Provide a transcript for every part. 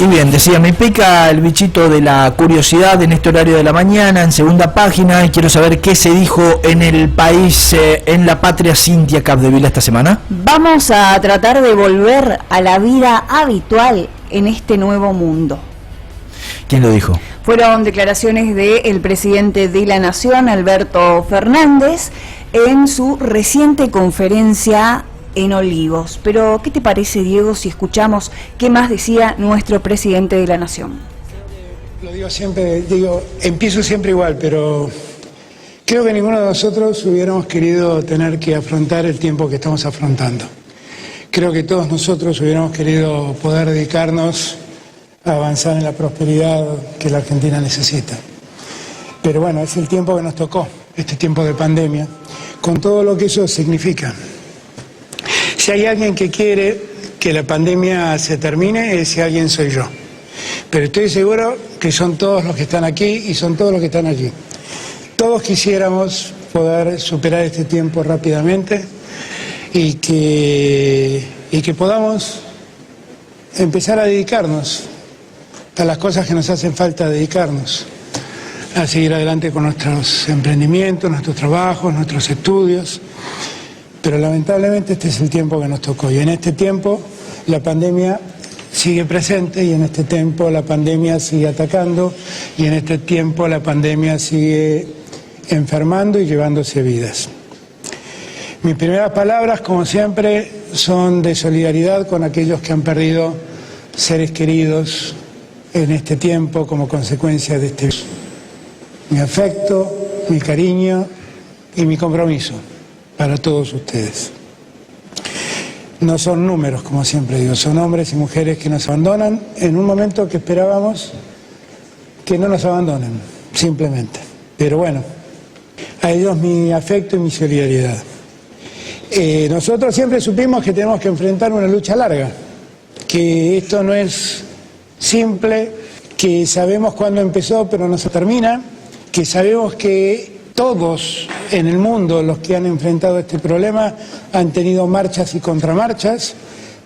Y bien, decía, me pica el bichito de la curiosidad en este horario de la mañana, en segunda página, y quiero saber qué se dijo en el país, en la patria, Cintia Capdevila, esta semana. Vamos a tratar de volver a la vida habitual en este nuevo mundo. ¿Quién lo dijo? Fueron declaraciones del presidente de la Nación, Alberto Fernández, en su reciente conferencia en Olivos. Pero, ¿qué te parece, Diego, si escuchamos qué más decía nuestro presidente de la Nación? Lo digo siempre, empiezo siempre igual, pero creo que ninguno de nosotros hubiéramos querido tener que afrontar el tiempo que estamos afrontando. Creo que todos nosotros hubiéramos querido poder dedicarnos a avanzar en la prosperidad que la Argentina necesita. Pero bueno, es el tiempo que nos tocó, este tiempo de pandemia, con todo lo que eso significa. Si hay alguien que quiere que la pandemia se termine, ese alguien soy yo. Pero estoy seguro que son todos los que están aquí y son todos los que están allí. Todos quisiéramos poder superar este tiempo rápidamente y que podamos empezar a dedicarnos a las cosas que nos hacen falta dedicarnos, a seguir adelante con nuestros emprendimientos, nuestros trabajos, nuestros estudios. Pero lamentablemente este es el tiempo que nos tocó, y en este tiempo la pandemia sigue presente, y en este tiempo la pandemia sigue atacando, y en este tiempo la pandemia sigue enfermando y llevándose vidas. Mis primeras palabras, como siempre, son de solidaridad con aquellos que han perdido seres queridos en este tiempo como consecuencia de este virus. Mi afecto, mi cariño y mi compromiso para todos ustedes. No son números, como siempre digo, son hombres y mujeres que nos abandonan en un momento que esperábamos que no nos abandonen, simplemente. Pero bueno, a ellos mi afecto y mi solidaridad. Nosotros siempre supimos que tenemos que enfrentar una lucha larga, que esto no es simple, que sabemos cuándo empezó pero no se termina, que sabemos que todos en el mundo los que han enfrentado este problema han tenido marchas y contramarchas,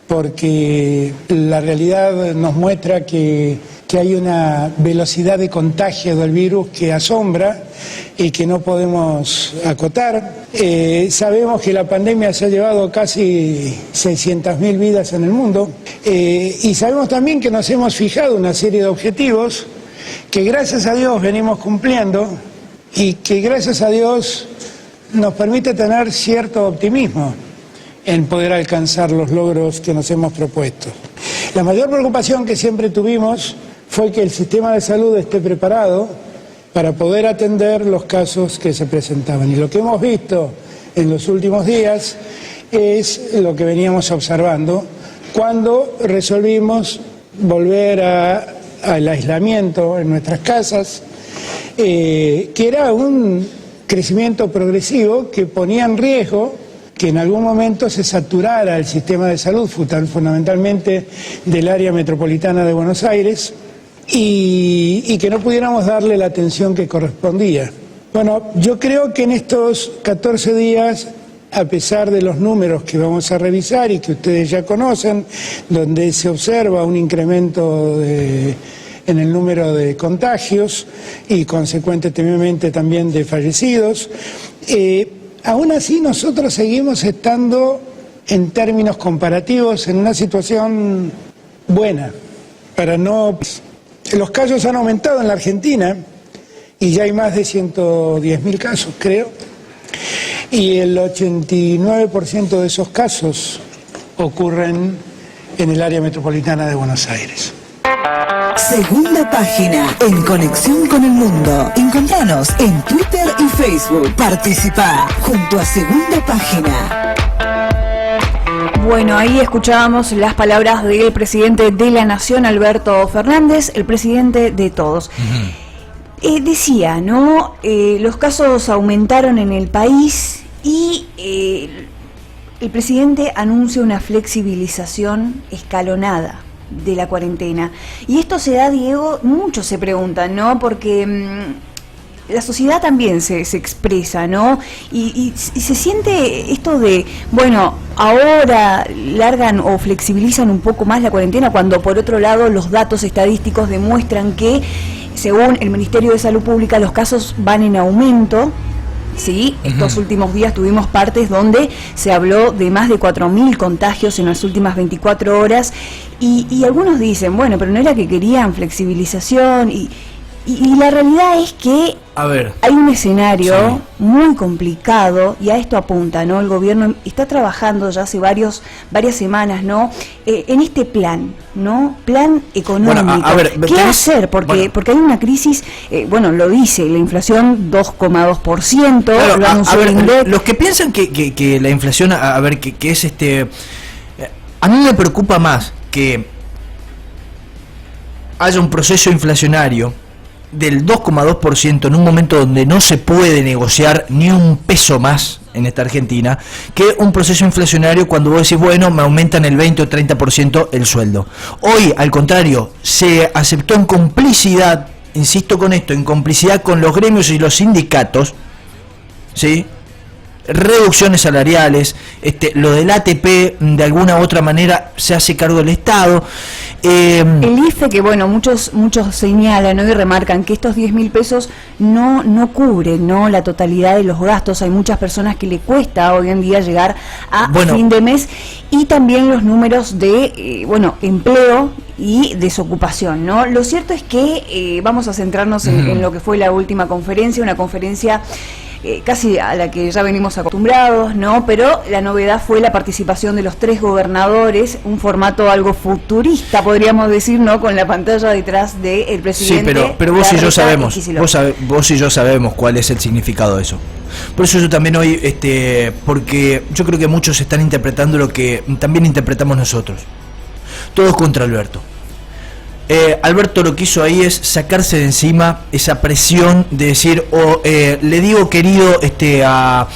porque la realidad nos muestra que hay una velocidad de contagio del virus que asombra y que no podemos acotar. Sabemos que la pandemia se ha llevado casi 600.000 vidas en el mundo, y sabemos también que nos hemos fijado una serie de objetivos que gracias a Dios venimos cumpliendo, y que gracias a Dios nos permite tener cierto optimismo en poder alcanzar los logros que nos hemos propuesto. La mayor preocupación que siempre tuvimos fue que el sistema de salud esté preparado para poder atender los casos que se presentaban. Y lo que hemos visto en los últimos días es lo que veníamos observando cuando resolvimos volver al aislamiento en nuestras casas, que era un crecimiento progresivo que ponía en riesgo que en algún momento se saturara el sistema de salud, fundamentalmente del área metropolitana de Buenos Aires, y que no pudiéramos darle la atención que correspondía. Bueno, yo creo que en estos 14 días, a pesar de los números que vamos a revisar y que ustedes ya conocen, donde se observa un incremento en el número de contagios y consecuentemente también de fallecidos, aún así nosotros seguimos estando en términos comparativos en una situación buena. Los casos han aumentado en la Argentina y ya hay más de 110.000 casos, creo, y el 89% de esos casos ocurren en el área metropolitana de Buenos Aires. Segunda página, en conexión con el mundo. Encontranos en Twitter y Facebook. Participá junto a Segunda Página. Bueno, ahí escuchábamos las palabras del presidente de la Nación, Alberto Fernández, el presidente de todos. Decía, ¿no? Los casos aumentaron en el país y el presidente anuncia una flexibilización escalonada de la cuarentena. Y esto se da, Diego, muchos se preguntan, ¿no? Porque la sociedad también se expresa, ¿no? Y se siente esto de, bueno, ahora largan o flexibilizan un poco más la cuarentena, cuando por otro lado los datos estadísticos demuestran que, según el Ministerio de Salud Pública, los casos van en aumento. Sí, estos últimos días tuvimos partes donde se habló de más de 4.000 contagios en las últimas 24 horas y algunos dicen, bueno, pero no era que querían flexibilización y la realidad es que hay un escenario muy complicado y a esto apunta, ¿no? El gobierno está trabajando ya hace varias semanas, ¿no? En este plan, ¿no? Plan económico. Bueno, ¿qué hacer? Porque hay una crisis, lo dice, la inflación 2,2%. Claro, los que piensan que la inflación, que es a mí me preocupa más que haya un proceso inflacionario del 2,2% en un momento donde no se puede negociar ni un peso más en esta Argentina, que un proceso inflacionario cuando vos decís, bueno, me aumentan el 20 o 30% el sueldo. Hoy, al contrario, se aceptó en complicidad, insisto con esto, en complicidad con los gremios y los sindicatos, ¿sí?, reducciones salariales, lo del ATP de alguna u otra manera se hace cargo del Estado. El IFE, que muchos señalan, ¿no?, y remarcan que estos 10.000 pesos no cubren, ¿no?, la totalidad de los gastos. Hay muchas personas que le cuesta hoy en día llegar a fin de mes, y también los números de empleo y desocupación, ¿no? Lo cierto es que vamos a centrarnos en lo que fue la última conferencia, una conferencia casi a la que ya venimos acostumbrados, ¿no? Pero la novedad fue la participación de los 3 gobernadores, un formato algo futurista, podríamos decir, ¿no?, con la pantalla detrás del presidente. Sí, pero vos y yo sabemos, vos y yo sabemos cuál es el significado de eso. Por eso yo también hoy, porque yo creo que muchos están interpretando lo que también interpretamos nosotros. Todos contra Alberto. Alberto lo que hizo ahí es sacarse de encima esa presión de decir, le digo querido a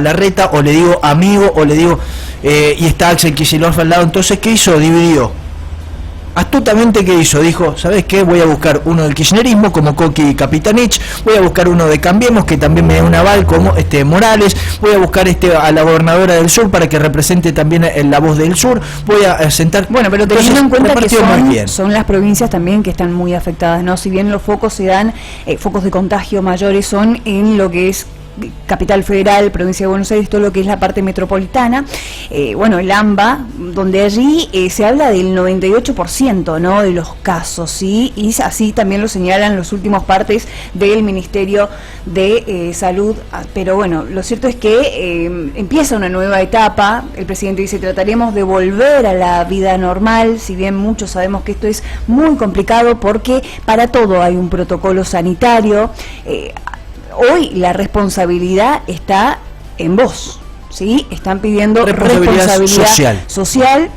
Larreta, o le digo amigo, o le digo, y está Axel Kicillof al lado. Entonces, ¿qué hizo? Dividió. Astutamente, ¿qué hizo? Dijo, ¿sabes qué? Voy a buscar uno del kirchnerismo como Coqui Capitanich, voy a buscar uno de Cambiemos que también me dé un aval como Morales, voy a buscar a la gobernadora del sur para que represente también la voz del sur, voy a sentar. Bueno, pero teniendo en cuenta que son las provincias también que están muy afectadas, ¿no? Si bien los focos se dan, focos de contagio mayores son en lo que es Capital Federal, Provincia de Buenos Aires, todo lo que es la parte metropolitana, el AMBA, donde allí se habla del 98%, ¿no?, de los casos, ¿sí? Y así también lo señalan los últimos partes del Ministerio de Salud. Pero bueno, lo cierto es que empieza una nueva etapa. El presidente dice, trataremos de volver a la vida normal, si bien muchos sabemos que esto es muy complicado porque para todo hay un protocolo sanitario. Hoy la responsabilidad está en vos, ¿sí? Están pidiendo responsabilidad social,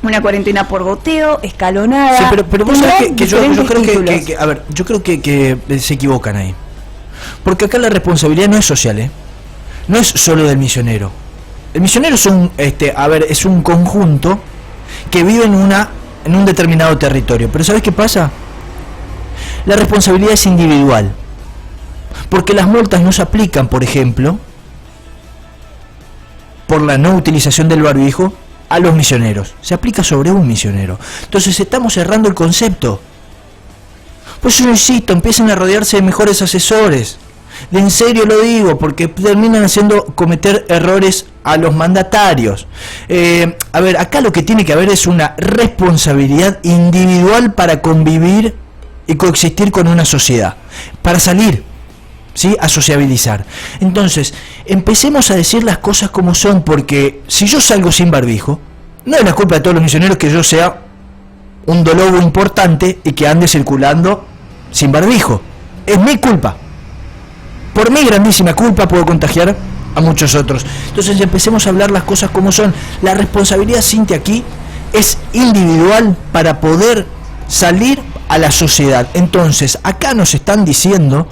una cuarentena por goteo, escalonada. Sí, pero vos sabés que yo creo que se equivocan ahí. Porque acá la responsabilidad no es social, no es solo del misionero. El misionero es es un conjunto que vive en un determinado territorio. Pero ¿sabés qué pasa? La responsabilidad es individual. Porque las multas no se aplican, por ejemplo, por la no utilización del barbijo a los misioneros. Se aplica sobre un misionero. Entonces estamos cerrando el concepto. Por eso yo insisto, empiecen a rodearse de mejores asesores. De en serio lo digo, porque terminan haciendo cometer errores a los mandatarios. Acá lo que tiene que haber es una responsabilidad individual para convivir y coexistir con una sociedad. Para salir, ¿sí?, a sociabilizar. Entonces, empecemos a decir las cosas como son, porque si yo salgo sin barbijo, no es la culpa de todos los misioneros que yo sea un dolobo importante y que ande circulando sin barbijo. Es mi culpa. Por mi grandísima culpa puedo contagiar a muchos otros. Entonces, empecemos a hablar las cosas como son. La responsabilidad, Cintia, aquí es individual para poder salir a la sociedad. Entonces, acá nos están diciendo,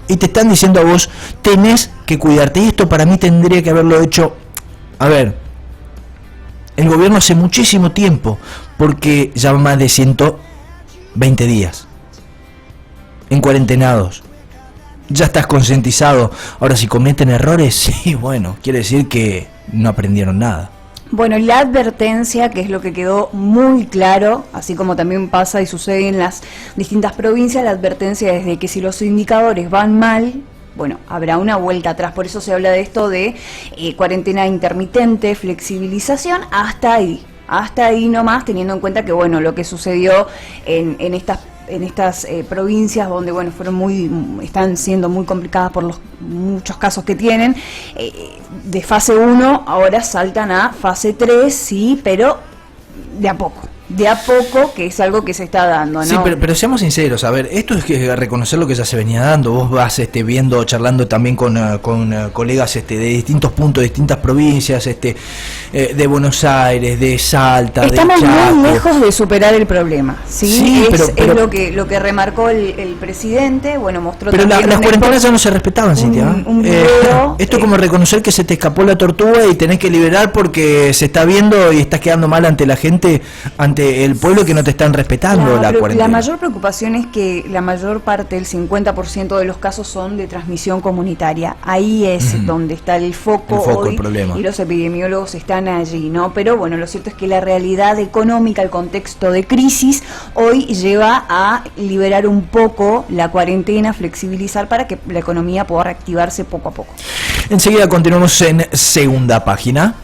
y te están diciendo a vos, tenés que cuidarte. Y esto para mí tendría que haberlo hecho, el gobierno hace muchísimo tiempo, porque ya más de 120 días en cuarentenados. Ya estás concientizado. Ahora, si cometen errores, sí, bueno, quiere decir que no aprendieron nada. Bueno, la advertencia, que es lo que quedó muy claro, así como también pasa y sucede en las distintas provincias, la advertencia es de que si los indicadores van mal, bueno, habrá una vuelta atrás. Por eso se habla de esto de cuarentena intermitente, flexibilización, hasta ahí nomás, teniendo en cuenta que, bueno, lo que sucedió en estas provincias donde, bueno, están siendo muy complicadas por los muchos casos que tienen, de fase 1 ahora saltan a fase 3, sí, pero de a poco, que es algo que se está dando, ¿no? Sí, pero seamos sinceros, a ver, esto es que reconocer lo que ya se venía dando. Vos vas viendo, charlando también con colegas de distintos puntos, de distintas provincias, de Buenos Aires, de Salta, estamos de Chaco. muy lejos de superar el problema, ¿sí? Sí, es lo que remarcó el presidente, bueno, mostró pero también... las cuarentenas ya no se respetaban, Cintia. Un video, esto es como reconocer que se te escapó la tortuga y tenés que liberar porque se está viendo y estás quedando mal ante la gente, ante el pueblo, que no te están respetando la cuarentena. La mayor preocupación es que la mayor parte, el 50% de los casos son de transmisión comunitaria. Ahí es donde está el foco hoy, el problema. Y los epidemiólogos están allí, ¿no? Pero bueno, lo cierto es que la realidad económica, el contexto de crisis, hoy lleva a liberar un poco la cuarentena, flexibilizar para que la economía pueda reactivarse poco a poco. Enseguida continuamos en Segunda Página.